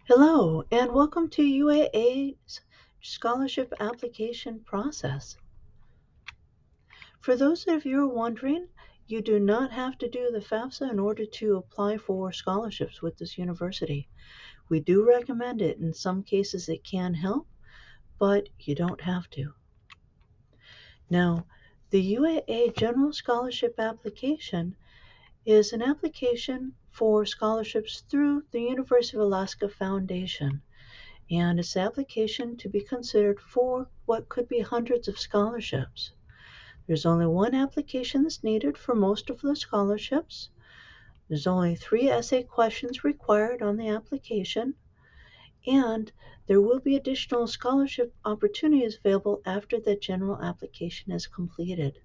Hello, and welcome to UAA's scholarship application process. For those of you who are wondering, you do not have to do the FAFSA in order to apply for scholarships with this university. We do recommend it. In some cases, it can help, but you don't have to. Now, the UAA General Scholarship Application is an application for scholarships through the University of Alaska Foundation. And it's an application to be considered for what could be hundreds of scholarships. There's only one application that's needed for most of the scholarships. There's only 3 essay questions required on the application, and there will be additional scholarship opportunities available after the general application is completed.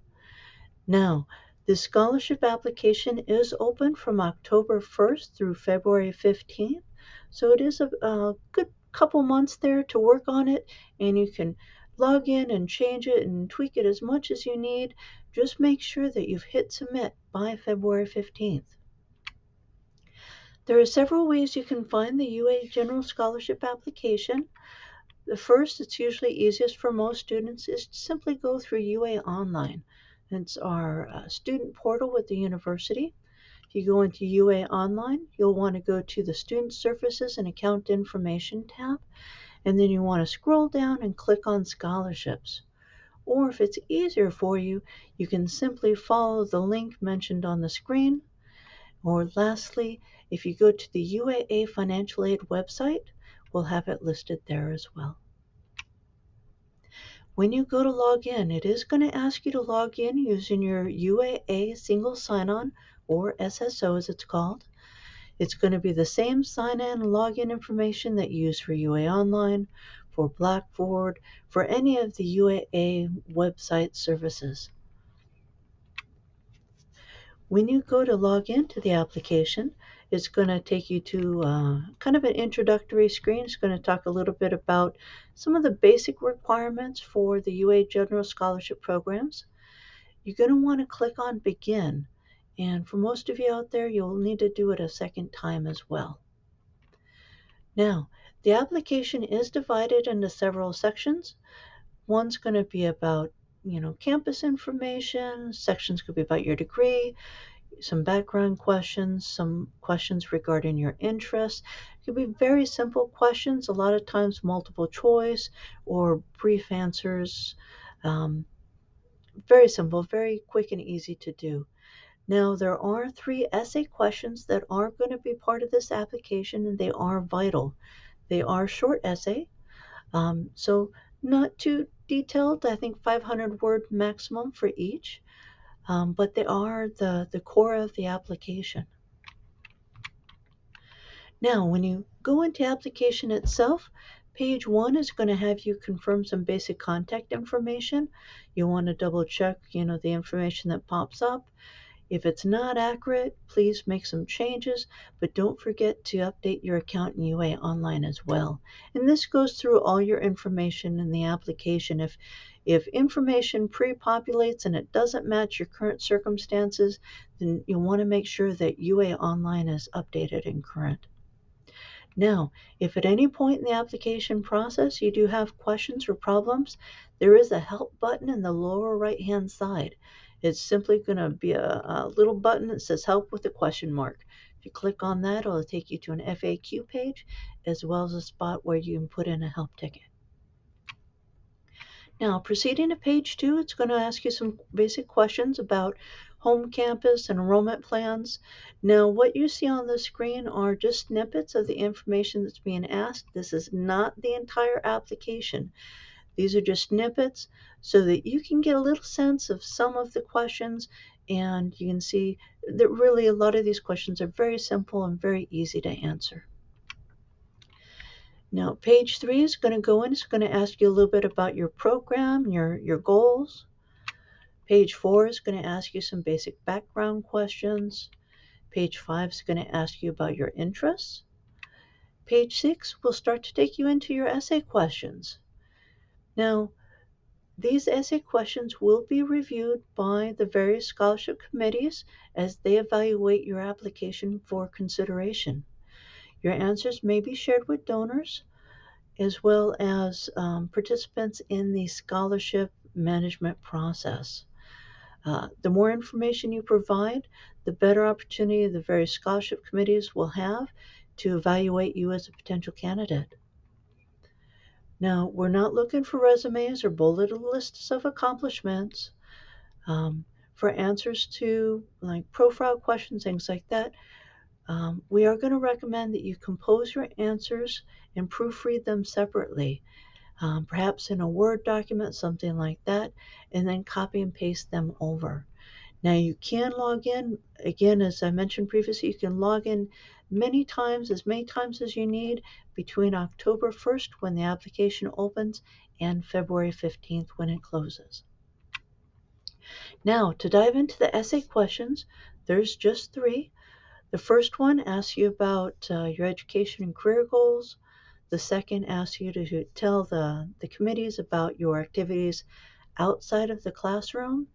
Now, the scholarship application is open from October 1st through February 15th, so it is a good couple months there to work on it, and you can log in and change it and tweak it as much as you need. Just make sure that you've hit submit by February 15th. There are several ways you can find the UA General Scholarship application. The first, it's usually easiest for most students, is to simply go through UA Online. It's our student portal with the university. If you go into UA Online, you'll want to go to the Student Services and Account Information tab, and then you want to scroll down and click on Scholarships. Or if it's easier for you, you can simply follow the link mentioned on the screen. Or lastly, if you go to the UAA Financial Aid website, we'll have it listed there as well. When you go to log in, it is going to ask you to log in using your UAA single sign-on, or SSO as it's called. It's going to be the same sign-in and login information that you use for UA Online, for Blackboard, for any of the UAA website services. When you go to log into the application, it's going to take you to kind of an introductory screen. It's going to talk a little bit about some of the basic requirements for the UA General Scholarship programs. You're going to want to click on Begin. And for most of you out there, you'll need to do it a second time as well. Now, the application is divided into several sections. One's going to be about campus information. Sections could be about your degree, some background questions, some questions regarding your interests. It could be very simple questions, a lot of times multiple choice or brief answers. Very simple, very quick and easy to do. Now, there are 3 essay questions that are going to be part of this application, and they are vital. They are short essay, so not too detailed, I think 500-word maximum for each. But they are the core of the application. Now, when you go into application itself, page 1 is going to have you confirm some basic contact information. You want to double check, the information that pops up. If it's not accurate, please make some changes, but don't forget to update your account in UA Online as well. And this goes through all your information in the application. If information pre-populates and it doesn't match your current circumstances, then you'll want to make sure that UA Online is updated and current. Now, if at any point in the application process you do have questions or problems, there is a help button in the lower right-hand side. It's simply going to be a little button that says help with a question mark. If you click on that, it'll take you to an FAQ page as well as a spot where you can put in a help ticket. Now, proceeding to page 2, it's going to ask you some basic questions about home campus and enrollment plans. Now, what you see on the screen are just snippets of the information that's being asked. This is not the entire application. These are just snippets so that you can get a little sense of some of the questions, and you can see that really a lot of these questions are very simple and very easy to answer. Now, page 3 is going to go in. It's going to ask you a little bit about your program, your goals. Page 4 is going to ask you some basic background questions. Page 5 is going to ask you about your interests. Page 6 will start to take you into your essay questions. Now, these essay questions will be reviewed by the various scholarship committees as they evaluate your application for consideration. Your answers may be shared with donors as well as participants in the scholarship management process. The more information you provide, the better opportunity the various scholarship committees will have to evaluate you as a potential candidate. Now, we're not looking for resumes or bulleted lists of accomplishments. Um, for answers to like profile questions, things like that, we are going to recommend that you compose your answers and proofread them separately, perhaps in a Word document, something like that, and then copy and paste them over. Now you can log in, again, as I mentioned previously, you can log in as many times as you need between October 1st when the application opens and February 15th when it closes. Now to dive into the essay questions, there's just three. The first one asks you about your education and career goals. The second asks you to tell the committees about your activities outside of the classroom.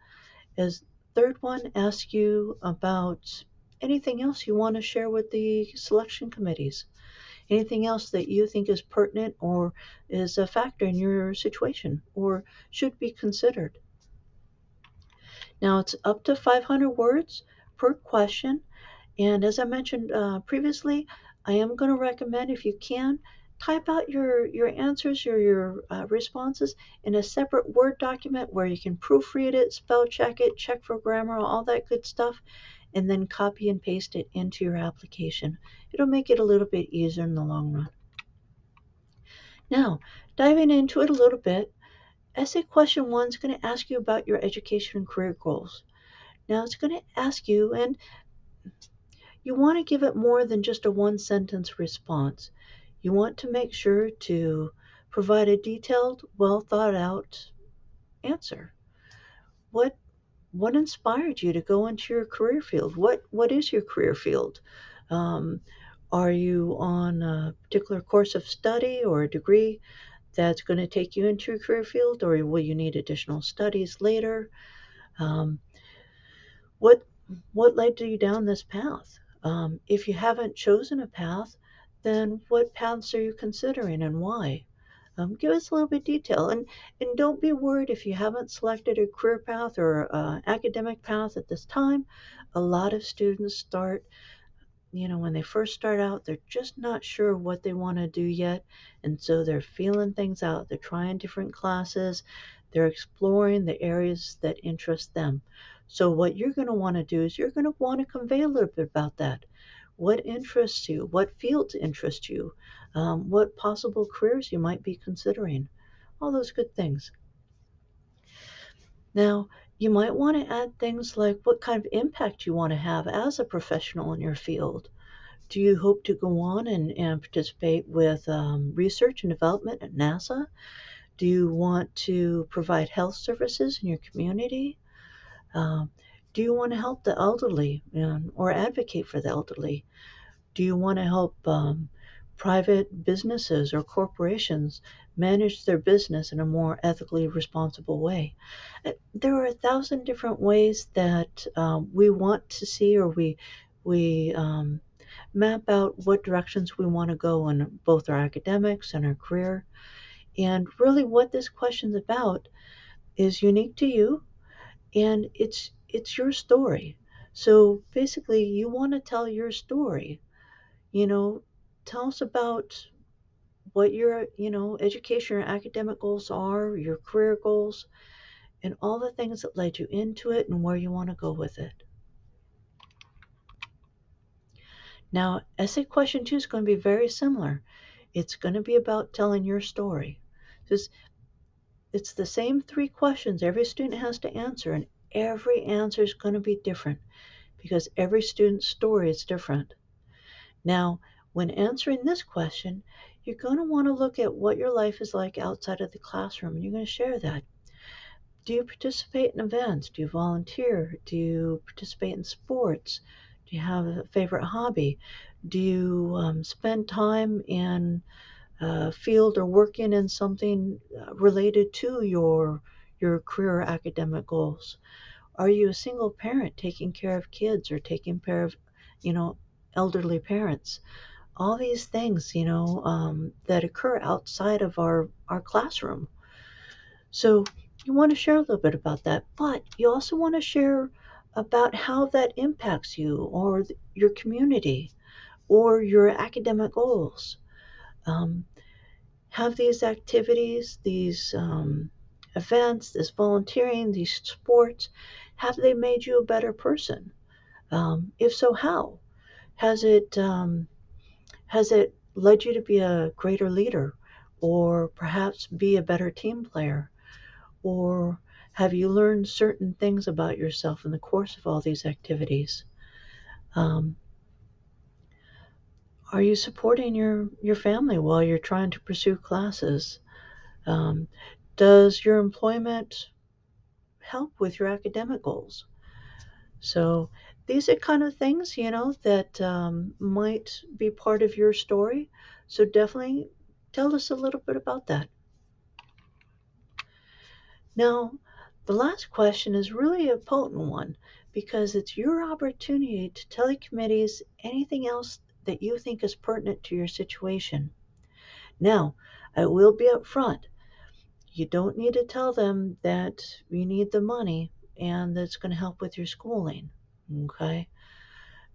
As third one asks you about anything else you want to share with the selection committees. Anything else that you think is pertinent or is a factor in your situation or should be considered. Now it's up to 500 words per question. And as I mentioned previously, I am going to recommend if you can, type out your answers or your responses in a separate Word document where you can proofread it, spell check it, check for grammar, all that good stuff, and then copy and paste it into your application. It'll make it a little bit easier in the long run. Now, diving into it a little bit, essay question one is going to ask you about your education and career goals. Now, it's going to ask you, and you want to give it more than just a one sentence response. You want to make sure to provide a detailed, well thought out answer. What what inspired you to go into your career field? What is your career field? Um, are you on a particular course of study or a degree that's going to take you into your career field, or will you need additional studies later? Um, what what led you down this path? If you haven't chosen a path, then what paths are you considering and why? Give us a little bit of detail, and don't be worried if you haven't selected a career path or academic path at this time. A lot of students start, when they first start out, they're just not sure what they want to do yet. And so they're feeling things out. They're trying different classes. They're exploring the areas that interest them. So what you're going to want to do is you're going to want to convey a little bit about that. What interests you? What fields interest you? What possible careers you might be considering? All those good things. Now, you might want to add things like what kind of impact you want to have as a professional in your field. Do you hope to go on and participate with research and development at NASA? Do you want to provide health services in your community? Um, do you want to help the elderly or advocate for the elderly? Do you want to help private businesses or corporations manage their business in a more ethically responsible way? There are 1,000 different ways that we want to see, or we map out what directions we want to go in both our academics and our career. And really, what this question's about is unique to you, and it's your story. So basically, you want to tell your story. You know, tell us about what your education or academic goals are, your career goals, and all the things that led you into it and where you want to go with it. Now, essay question two is going to be very similar. It's going to be about telling your story. It's the same three questions every student has to answer, and every answer is going to be different because every student's story is different. Now, when answering this question, you're going to want to look at what your life is like outside of the classroom, and you're going to share that. Do you participate in events? Do you volunteer? Do you participate in sports? Do you have a favorite hobby? Do you spend time in a field or working in something related to your career or academic goals? Are you a single parent taking care of kids or taking care of, you know, elderly parents? all these things, that occur outside of our classroom. So you want to share a little bit about that, but you also want to share about how that impacts you or your community or your academic goals. Um, have these activities, these events, this volunteering, these sports, have they made you a better person? If so, how? Has it has it led you to be a greater leader, or perhaps be a better team player? Or have you learned certain things about yourself in the course of all these activities? Um, are you supporting your family while you're trying to pursue classes? Um, does your employment help with your academic goals? So these are kind of things, that might be part of your story. So definitely tell us a little bit about that. Now, the last question is really a potent one because it's your opportunity to tell the committees anything else that you think is pertinent to your situation. Now, I will be upfront. You don't need to tell them that you need the money and that's going to help with your schooling, okay?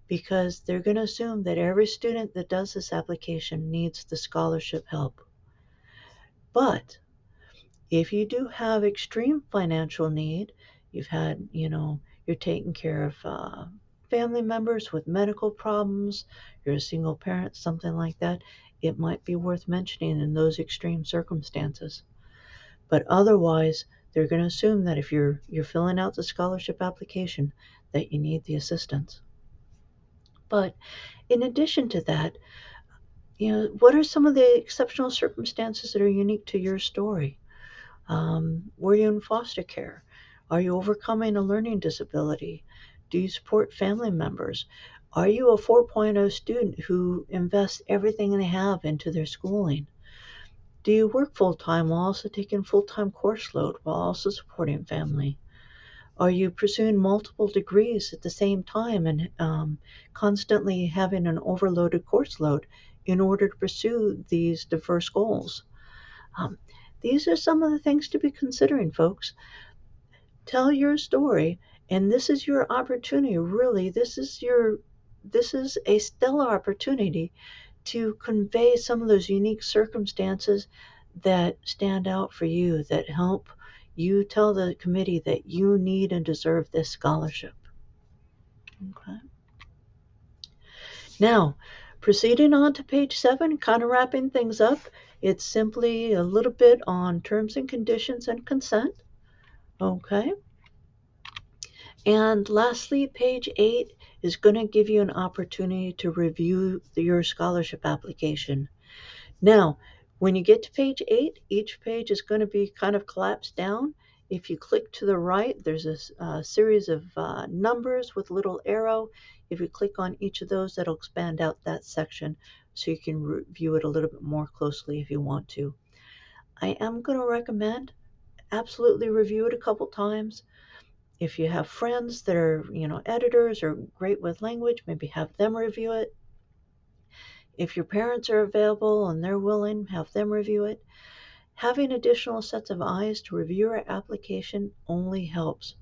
Because they're going to assume that every student that does this application needs the scholarship help. But if you do have extreme financial need, you've had, you're taking care of family members with medical problems, you're a single parent, something like that, it might be worth mentioning in those extreme circumstances. But otherwise, they're going to assume that if you're filling out the scholarship application, that you need the assistance. But in addition to that, what are some of the exceptional circumstances that are unique to your story? Were you in foster care? Are you overcoming a learning disability? Do you support family members? Are you a 4.0 student who invests everything they have into their schooling? Do you work full time while also taking full time course load while also supporting family? Are you pursuing multiple degrees at the same time and constantly having an overloaded course load in order to pursue these diverse goals? Um, these are some of the things to be considering, folks. Tell your story, and this is your opportunity. Really, this is a stellar opportunity to convey some of those unique circumstances that stand out for you, that help you tell the committee that you need and deserve this scholarship. Okay. Now, proceeding on to page 7, kind of wrapping things up, it's simply a little bit on terms and conditions and consent. Okay. And lastly, page 8 is going to give you an opportunity to review your scholarship application. Now, when you get to page 8, each page is going to be kind of collapsed down. If you click to the right, there's a series of numbers with a little arrow. If you click on each of those, that'll expand out that section so you can review it a little bit more closely if you want to. I am going to recommend absolutely review it a couple times. If you have friends that are, editors or great with language, maybe have them review it. If your parents are available and they're willing, have them review it. Having additional sets of eyes to review your application only helps.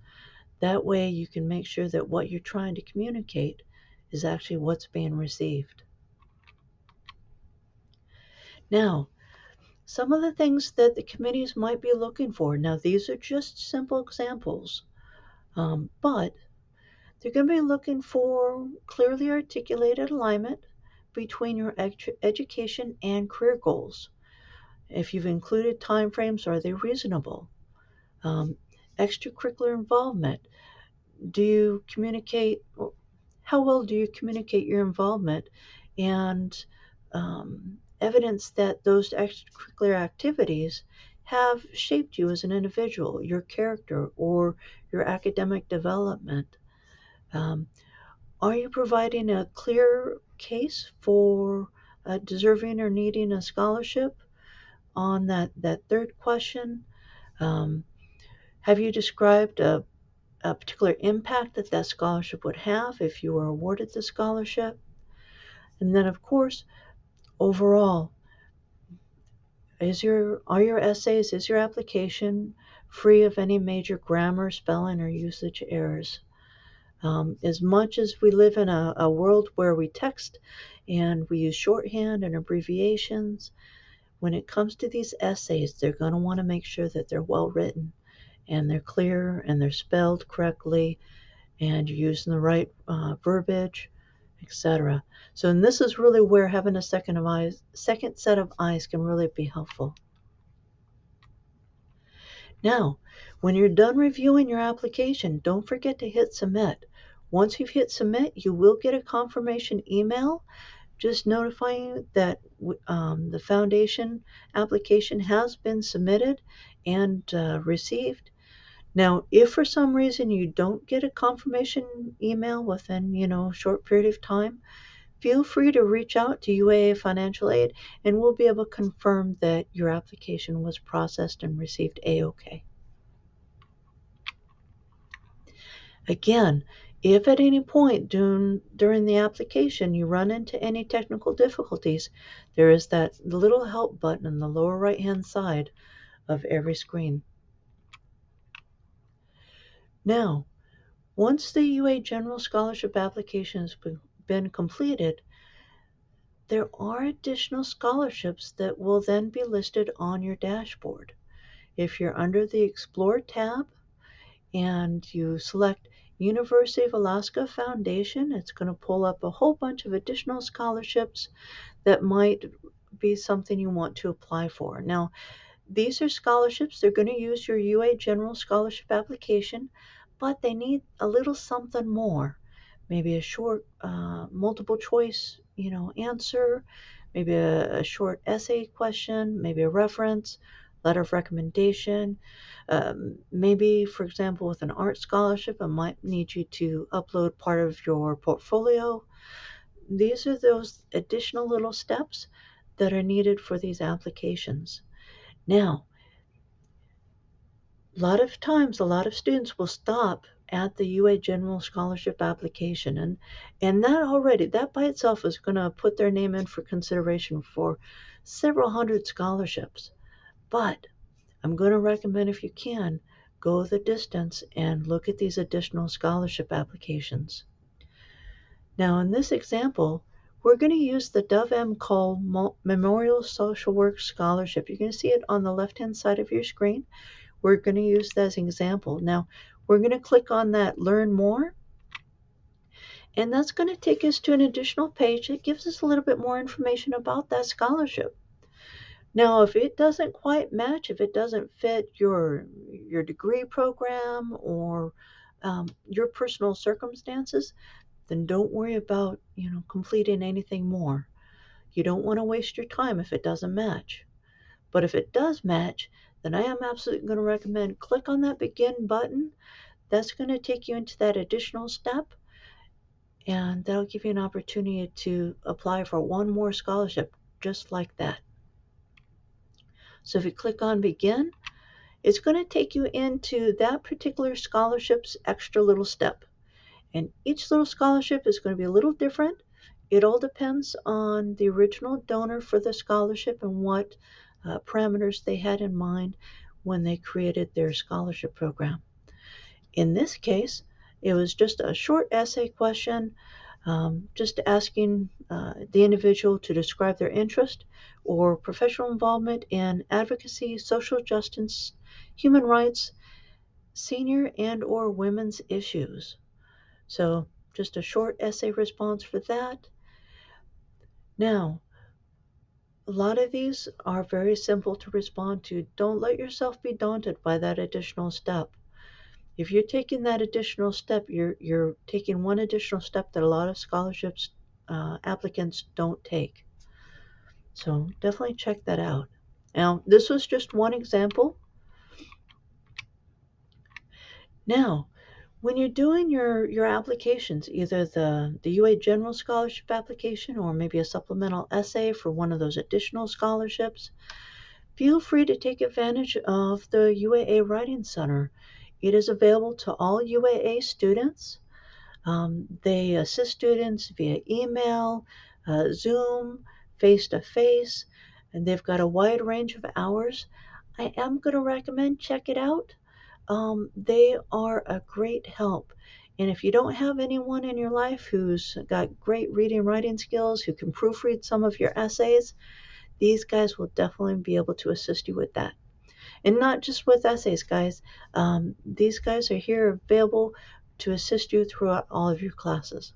That way you can make sure that what you're trying to communicate is actually what's being received. Now, some of the things that the committees might be looking for. Now, these are just simple examples, but they're going to be looking for clearly articulated alignment between your education and career goals. If you've included timeframes, are they reasonable? Um, extracurricular involvement. Do you communicate? How well do you communicate your involvement and evidence that those extracurricular activities have shaped you as an individual, your character, or your academic development? Um, are you providing a clear case for deserving or needing a scholarship? On that third question, um, have you described a particular impact that scholarship would have if you were awarded the scholarship? And then, of course, Overall, are your essays, is your application free of any major grammar, spelling, or usage errors? As much as we live in a world where we text and we use shorthand and abbreviations, when it comes to these essays, they're going to want to make sure that they're well written and they're clear and they're spelled correctly and you're using the right verbiage, etc. So, and this is really where having a second set of eyes can really be helpful. Now, when you're done reviewing your application, don't forget to hit submit. Once you've hit submit, you will get a confirmation email just notifying you that the foundation application has been submitted and received. Now, if for some reason you don't get a confirmation email within, a short period of time, feel free to reach out to UAA Financial Aid and we'll be able to confirm that your application was processed and received A-OK. Again, if at any point during the application you run into any technical difficulties, there is that little help button in the lower right-hand side of every screen. Now, once the UA General Scholarship application has been completed, there are additional scholarships that will then be listed on your dashboard. If you're under the Explore tab and you select University of Alaska Foundation, it's going to pull up a whole bunch of additional scholarships that might be something you want to apply for. Now, these are scholarships. They're going to use your UA General Scholarship application, but they need a little something more. Maybe a short multiple choice, answer, maybe a short essay question, maybe a reference, letter of recommendation. Maybe, for example, with an art scholarship, it might need you to upload part of your portfolio. These are those additional little steps that are needed for these applications. Now, a lot of times, a lot of students will stop at the UA General Scholarship application, and that by itself is going to put their name in for consideration for several hundred scholarships. But I'm going to recommend, if you can, go the distance and look at these additional scholarship applications. Now, in this example, we're going to use the Dove M. Cole Memorial Social Work Scholarship. You're going to see it on the left-hand side of your screen. We're going to use that as an example. Now, we're going to click on that Learn More, and that's going to take us to an additional page that gives us a little bit more information about that scholarship. Now, if it doesn't quite match, if it doesn't fit your degree program or your personal circumstances, then don't worry about completing anything more. You don't want to waste your time if it doesn't match. But if it does match, then I am absolutely going to recommend click on that begin button. That's going to take you into that additional step, and that'll give you an opportunity to apply for one more scholarship just like that. So if you click on begin, it's going to take you into that particular scholarship's extra little step. And each little scholarship is going to be a little different. It all depends on the original donor for the scholarship and what parameters they had in mind when they created their scholarship program. In this case, it was just a short essay question, just asking the individual to describe their interest or professional involvement in advocacy, social justice, human rights, senior and or women's issues. So just a short essay response for that. Now, a lot of these are very simple to respond to. Don't let yourself be daunted by that additional step. If you're taking that additional step, you're taking one additional step that a lot of scholarships applicants don't take. So definitely check that out. Now, this was just one example. Now, when you're doing your applications, either the UA General Scholarship application or maybe a supplemental essay for one of those additional scholarships, feel free to take advantage of the UAA Writing Center. It is available to all UAA students. They assist students via email, Zoom, face-to-face, and they've got a wide range of hours. I am going to recommend check it out. They are a great help. And if you don't have anyone in your life who's got great reading and writing skills, who can proofread some of your essays, these guys will definitely be able to assist you with that. And not just with essays, guys. These guys are here available to assist you throughout all of your classes.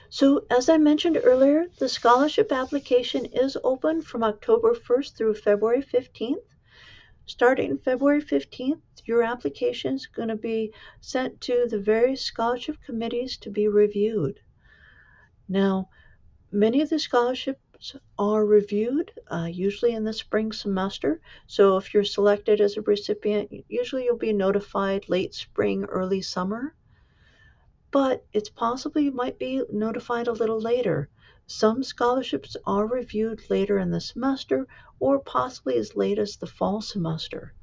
So, as I mentioned earlier, the scholarship application is open from October 1st through February 15th. Starting February 15th, your application is going to be sent to the various scholarship committees to be reviewed. Now, many of the scholarships are reviewed usually in the spring semester. So if you're selected as a recipient, usually you'll be notified late spring, early summer. But it's possible you might be notified a little later. Some scholarships are reviewed later in the semester or possibly as late as the fall semester.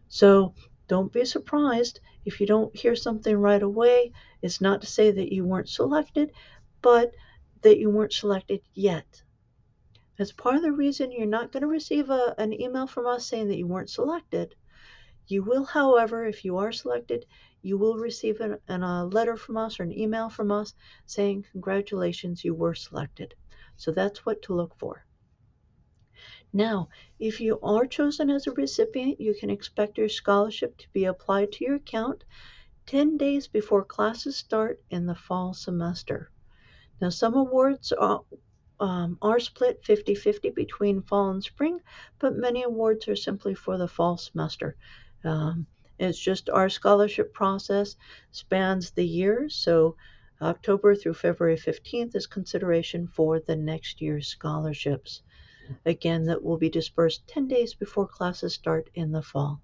So don't be surprised if you don't hear something right away. It's not to say that you weren't selected, but that you weren't selected yet. As part of the reason you're not going to receive an email from us saying that you weren't selected, you will, however, if you are selected, you will receive a letter from us or an email from us saying, congratulations, you were selected. So that's what to look for. Now, if you are chosen as a recipient, you can expect your scholarship to be applied to your account 10 days before classes start in the fall semester. Now, some awards are split 50-50 between fall and spring, but many awards are simply for the fall semester. It's just our scholarship process spans the year, so October through February 15th is consideration for the next year's scholarships. Again, that will be dispersed 10 days before classes start in the fall.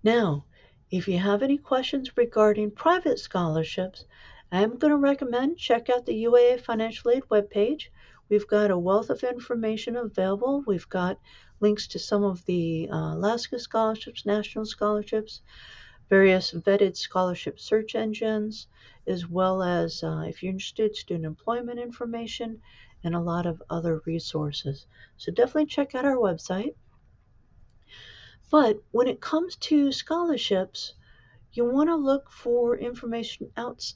Now, if you have any questions regarding private scholarships, I'm going to recommend check out the UAA Financial Aid webpage. We've got a wealth of information available. We've got links to some of the Alaska scholarships, national scholarships, various vetted scholarship search engines, as well as, if you're interested, student employment information, and a lot of other resources. So definitely check out our website. But when it comes to scholarships, you want to look for information out.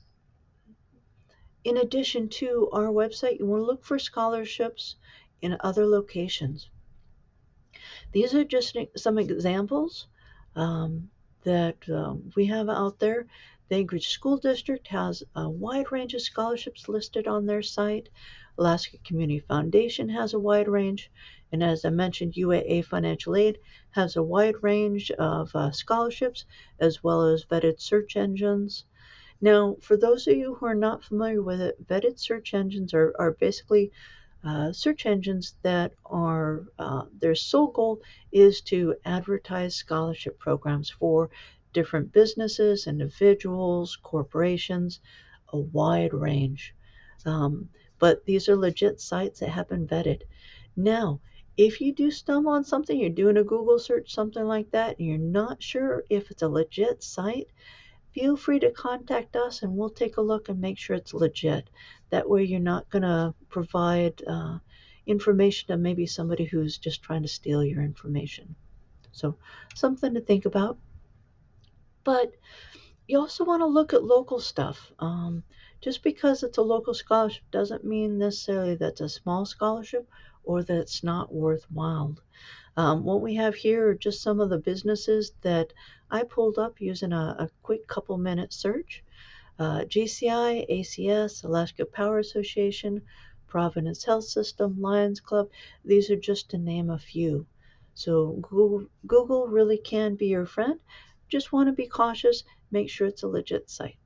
In addition to our website, you want to look for scholarships in other locations. These are just some examples that we have out there. The Anchorage School District has a wide range of scholarships listed on their site. Alaska Community Foundation has a wide range. And as I mentioned, UAA Financial Aid has a wide range of scholarships as well as vetted search engines. Now, for those of you who are not familiar with it, vetted search engines are basically search engines that are, their sole goal is to advertise scholarship programs for different businesses, individuals, corporations, a wide range. But these are legit sites that have been vetted. Now, if you do stumble on something, you're doing a Google search, something like that, and you're not sure if it's a legit site, feel free to contact us and we'll take a look and make sure it's legit. That way you're not going to provide information to maybe somebody who's just trying to steal your information. So something to think about. But you also want to look at local stuff. Just because it's a local scholarship doesn't mean necessarily that's a small scholarship or that it's not worthwhile. What we have here are just some of the businesses that I pulled up using a quick couple minute search. GCI, ACS, Alaska Power Association, Providence Health System, Lions Club. These are just to name a few. So Google really can be your friend. Just want to be cautious. Make sure it's a legit site.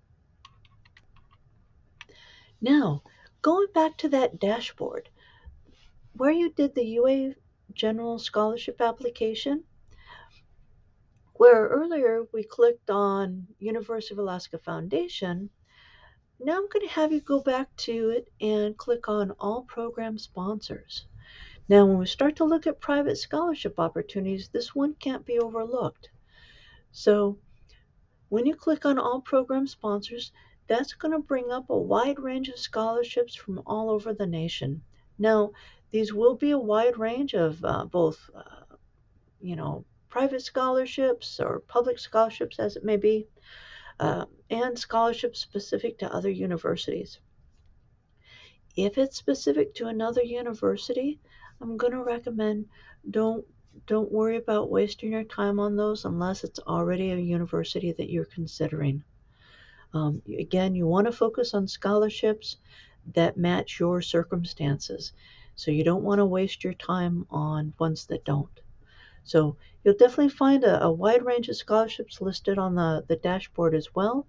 Now, going back to that dashboard, where you did the UA General Scholarship application, where earlier we clicked on University of Alaska Foundation, now I'm going to have you go back to it and click on All Program Sponsors. Now, when we start to look at private scholarship opportunities, this one can't be overlooked. So when you click on All Program Sponsors, That's going to bring up a wide range of scholarships from all over the nation. Now, these will be a wide range of both, private scholarships or public scholarships, as it may be, and scholarships specific to other universities. If it's specific to another university, I'm going to recommend don't don't worry about wasting your time on those unless it's already a university that you're considering. Again, you want to focus on scholarships that match your circumstances. So you don't want to waste your time on ones that don't. So you'll definitely find a wide range of scholarships listed on the dashboard as well.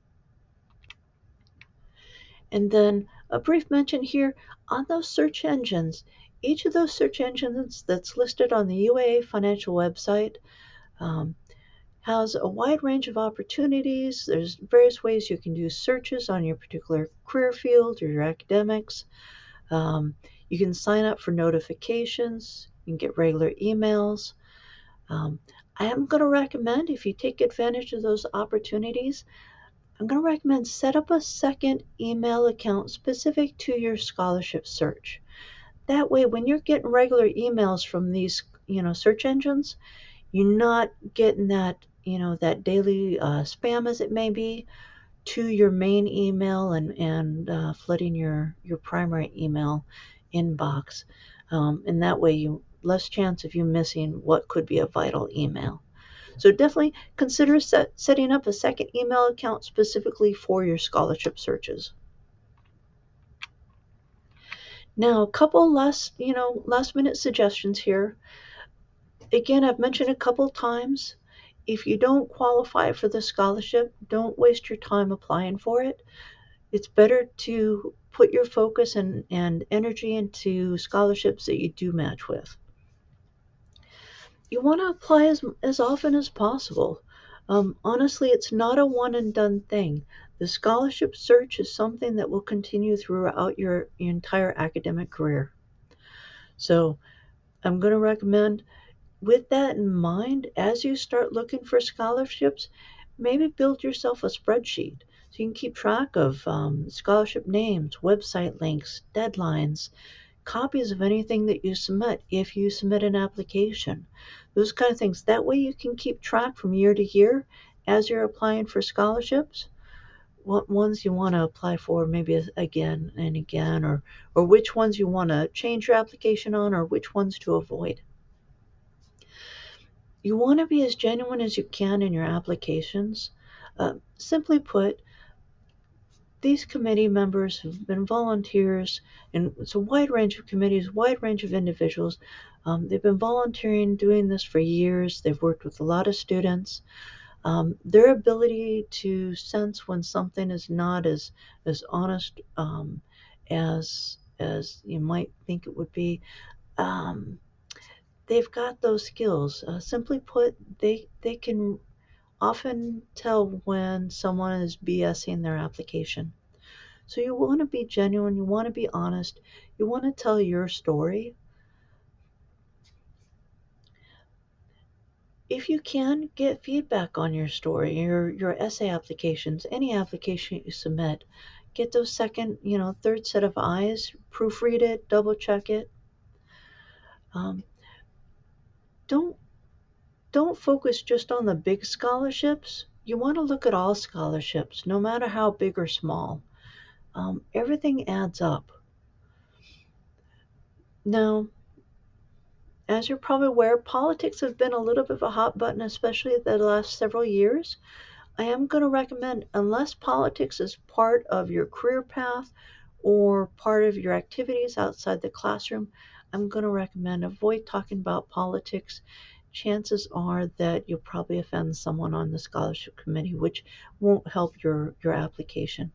And then a brief mention here on those search engines. Each of those search engines that's listed on the UAA financial website um, has a wide range of opportunities. There's various ways you can do searches on your particular career field or your academics. Um, you can sign up for notifications. You can get regular emails. Um, I am going to recommend, if you take advantage of those opportunities, I'm going to recommend set up a second email account specific to your scholarship search. That way, when you're getting regular emails from these, search engines, you're not getting that daily spam as it may be to your main email and flooding your primary email inbox. And that way, you less chance of you missing what could be a vital email. So definitely consider setting up a second email account specifically for your scholarship searches. Now, a couple last minute suggestions here. Again, I've mentioned a couple times, if you don't qualify for the scholarship, don't waste your time applying for it. It's better to put your focus and energy into scholarships that you do match with. You want to apply as often as possible. Honestly, it's not a one and done thing. The scholarship search is something that will continue throughout your entire academic career. So I'm going to recommend, with that in mind, as you start looking for scholarships, maybe build yourself a spreadsheet so you can keep track of scholarship names, website links, deadlines, copies of anything that you submit if you submit an application, those kind of things. That way you can keep track from year to year as you're applying for scholarships, what ones you want to apply for maybe again and again, or which ones you want to change your application on, or which ones to avoid. You want to be as genuine as you can in your applications. Simply put, these committee members have been volunteers, and it's a wide range of committees, wide range of individuals. They've been volunteering, doing this for years. They've worked with a lot of students. Their ability to sense when something is not as honest as you might think it would be. Um, they've got those skills. Simply put, they can often tell when someone is BSing their application. So you want to be genuine, you want to be honest, you want to tell your story. If you can, get feedback on your story, your essay applications, any application you submit. Get those second, third set of eyes, proofread it, double check it. Um, don't don't focus just on the big scholarships. You want to look at all scholarships, no matter how big or small. Everything adds up. Now, as you're probably aware, politics have been a little bit of a hot button, especially the last several years. I am going to recommend, unless politics is part of your career path or part of your activities outside the classroom, I'm going to recommend avoid talking about politics. Chances are that you'll probably offend someone on the scholarship committee, which won't help your application.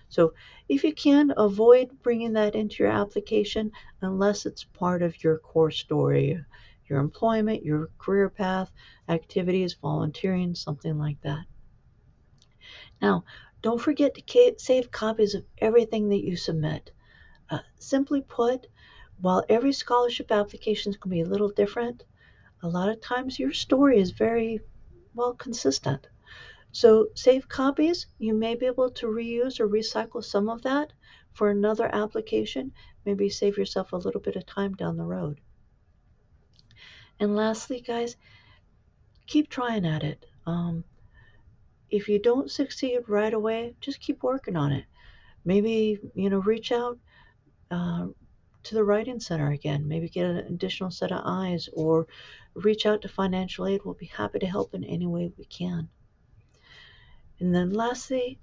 So if you can, avoid bringing that into your application unless it's part of your core story, your employment, your career path, activities, volunteering, something like that. Now, don't forget to save copies of everything that you submit. Simply put, while every scholarship application is going to be a little different, a lot of times your story is very well consistent. So save copies, you may be able to reuse or recycle some of that for another application, maybe save yourself a little bit of time down the road. And lastly, guys, keep trying at it. If you don't succeed right away, just keep working on it. Maybe, reach out uh, to the Writing Center again. Maybe get an additional set of eyes or reach out to financial aid. We'll be happy to help in any way we can. And then lastly,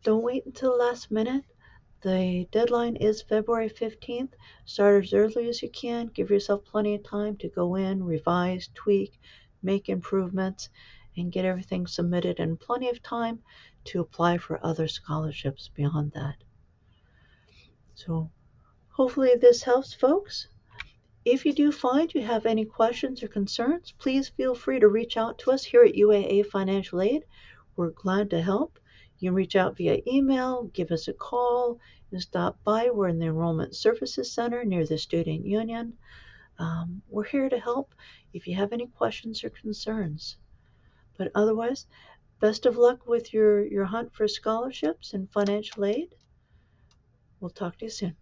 don't wait until the last minute. The deadline is February 15th. Start as early as you can. Give yourself plenty of time to go in, revise, tweak, make improvements, and get everything submitted, and plenty of time to apply for other scholarships beyond that. So hopefully this helps, folks. If you do find you have any questions or concerns, please feel free to reach out to us here at UAA Financial Aid. We're glad to help. You can reach out via email, give us a call, and stop by. We're in the Enrollment Services Center near the Student Union. We're here to help if you have any questions or concerns. But otherwise, best of luck with your hunt for scholarships and financial aid. We'll talk to you soon.